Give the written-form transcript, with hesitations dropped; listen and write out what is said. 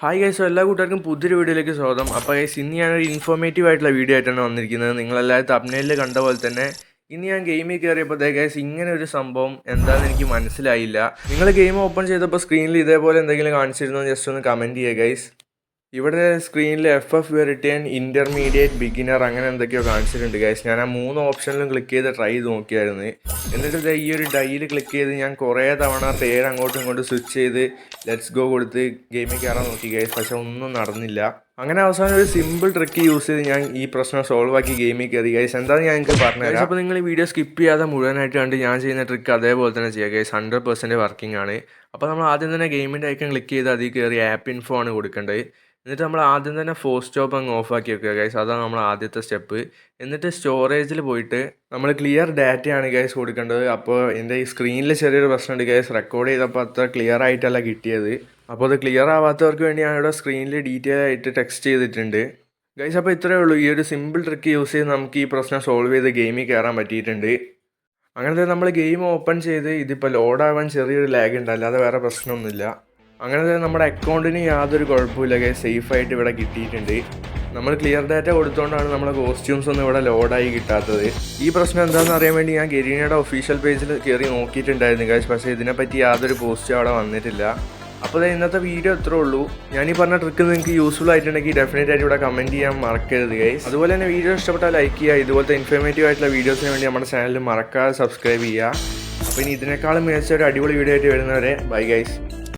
Hi guys, എല്ലാ കൂട്ടുകാർക്കും പുതിയൊരു വീഡിയോയിലേക്ക് സ്വാഗതം. അപ്പോൾ ഗൈസ്, ഇന്ന് ഞാനൊരു ഇൻഫോർമേറ്റീവ് ആയിട്ടുള്ള വീഡിയോ ആയിട്ടാണ് വന്നിരിക്കുന്നത്. നിങ്ങളെല്ലാവരും തംബ്നെയിലിൽ കണ്ട പോലെ തന്നെ ഇന്ന് ഞാൻ ഗെയിമിൽ കയറിയപ്പോൾ ഗൈസ് ഇങ്ങനെ ഒരു സംഭവം എന്താണെന്ന് എനിക്ക് മനസ്സിലായില്ല. നിങ്ങൾ ഗെയിം ഓപ്പൺ ചെയ്തപ്പോൾ സ്ക്രീനിൽ ഇതേപോലെ എന്തെങ്കിലും കാണിച്ചിരുന്നോ ജസ്റ്റ് ഒന്ന് കമൻറ്റ് ചെയ്യുക ഗൈസ്. ഇവിടെ സ്ക്രീനിൽ FF വെറിറ്റേൺ, ഇൻ്റർമീഡിയറ്റ്, ബിഗിനർ അങ്ങനെ എന്തൊക്കെയോ കാണിച്ചിട്ടുണ്ട് ഗൈസ്. ഞാൻ ആ 3 ഓപ്ഷനിലും ക്ലിക്ക് ചെയ്ത് ട്രൈ ചെയ്ത് നോക്കിയായിരുന്നു. എന്നിട്ട് ഈ ഒരു ഡൈയിൽ ക്ലിക്ക് ചെയ്ത് ഞാൻ കുറേ തവണ പേര് അങ്ങോട്ടും ഇങ്ങോട്ടും സ്വിച്ച് ചെയ്ത് ലെറ്റ്സ് ഗോ കൊടുത്ത് ഗെയിമിൽ കയറാൻ നോക്കി ഗൈസ്. പക്ഷെ ഒന്നും നടന്നില്ല. അങ്ങനെ അവസാനം ഒരു സിമ്പിൾ ട്രിക്ക് യൂസ് ചെയ്ത് ഞാൻ ഈ പ്രശ്നം സോൾവ് ആക്കി ഗെയിമിൽ കയറി ഗൈസ്. എന്താണെന്ന് ഞാൻ നിങ്ങൾക്ക് പറഞ്ഞുതരാം. അപ്പോൾ നിങ്ങൾ ഈ വീഡിയോ സ്കിപ്പ് ചെയ്യാതെ മുഴുവനായിട്ട് കണ്ട് ഞാൻ ചെയ്യുന്ന ട്രിക്ക് അതേപോലെ തന്നെ ചെയ്യുക ഗൈസ്. 100% വർക്കിംഗ് ആണ്. അപ്പോൾ നമ്മൾ ആദ്യം തന്നെ ഗെയിമിൻ്റെ ഐക്കൺ ക്ലിക്ക് ചെയ്ത് അതിൽ കയറി ആപ്പ് ഇൻഫോ ആണ് കൊടുക്കേണ്ടത്. എന്നിട്ട് നമ്മൾ ആദ്യം തന്നെ ഫോഴ്സ് സ്റ്റോപ്പ് അങ്ങ് ഓഫാക്കി വെക്കുക ഗൈസ്. അതാണ് നമ്മൾ ആദ്യത്തെ സ്റ്റെപ്പ്. എന്നിട്ട് സ്റ്റോറേജിൽ പോയിട്ട് നമ്മൾ ക്ലിയർ ഡാറ്റയാണ് ഗൈസ് കൊടുക്കേണ്ടത്. അപ്പോൾ എൻ്റെ ഈ സ്ക്രീനിൽ ചെറിയൊരു പ്രശ്നമുണ്ട് ഗൈസ്. റെക്കോർഡ് ചെയ്തപ്പോൾ അത്ര ക്ലിയർ ആയിട്ടല്ല കിട്ടിയത്. അപ്പോൾ അത് ക്ലിയർ ആവാത്തവർക്ക് വേണ്ടി ഞാനിവിടെ സ്ക്രീനിൽ ഡീറ്റെയിൽ ആയിട്ട് ടെക്സ്റ്റ് ചെയ്തിട്ടുണ്ട് ഗൈസ്. അപ്പോൾ ഇത്രയേ ഉള്ളൂ. ഈ ഒരു സിമ്പിൾ ട്രിക്ക് യൂസ് ചെയ്ത് നമുക്ക് ഈ പ്രശ്നം സോൾവ് ചെയ്ത് ഗെയിമിൽ കയറാൻ പറ്റിയിട്ടുണ്ട്. അങ്ങനത്തെ നമ്മൾ ഗെയിം ഓപ്പൺ ചെയ്ത് ഇതിപ്പോൾ ലോഡാവാൻ ചെറിയൊരു ലാഗ് ഉണ്ട്, അല്ലാതെ വേറെ പ്രശ്നമൊന്നുമില്ല. അങ്ങനെ നമ്മുടെ അക്കൗണ്ടിന് യാതൊരു കുഴപ്പമില്ല ഗൈസ്. സേഫായിട്ട് ഇവിടെ കിട്ടിയിട്ടുണ്ട്. നമ്മൾ ക്ലിയർ ഡാറ്റ കൊടുത്തുകൊണ്ടാണ് നമ്മളെ കോസ്റ്റ്യൂംസ് ഒന്നും ഇവിടെ ലോഡായി കിട്ടാത്തത്. ഈ പ്രശ്നം എന്താണെന്ന് അറിയാൻ വേണ്ടി ഞാൻ ഗരീനയുടെ ഒഫീഷ്യൽ പേജിൽ കയറി നോക്കിയിട്ടുണ്ടായിരുന്നു ഗൈസ്. പക്ഷേ ഇതിനെപ്പറ്റി യാതൊരു പോസ്റ്റും അവിടെ വന്നിട്ടില്ല. അപ്പോൾ ഇന്നത്തെ വീഡിയോ ഇത്രേ ഉള്ളൂ. ഞാനീ പറഞ്ഞ ട്രിക്ക് നിങ്ങൾക്ക് യൂസ്ഫുൾ ആയിട്ടുണ്ടെങ്കിൽ ഡെഫിനറ്റ് ആയിട്ട് ഇവിടെ കമൻറ്റ് ചെയ്യാൻ മറക്കരുത് ഗൈസ്. അതുപോലെ തന്നെ വീഡിയോ ഇഷ്ടപ്പെട്ടാൽ ലൈക്ക് ചെയ്യുക. ഇതുപോലത്തെ ഇൻഫോർമേറ്റീവ് ആയിട്ടുള്ള വീഡിയോസിന് വേണ്ടി നമ്മുടെ ചാനൽ മറക്കാതെ സബ്സ്ക്രൈബ് ചെയ്യുക. അപ്പോൾ ഇനി ഇതിനേക്കാളും മികച്ച ഒരു അടിപൊളി വീഡിയോ ആയിട്ട് വരുന്നവരെ ബൈ ഗൈസ്.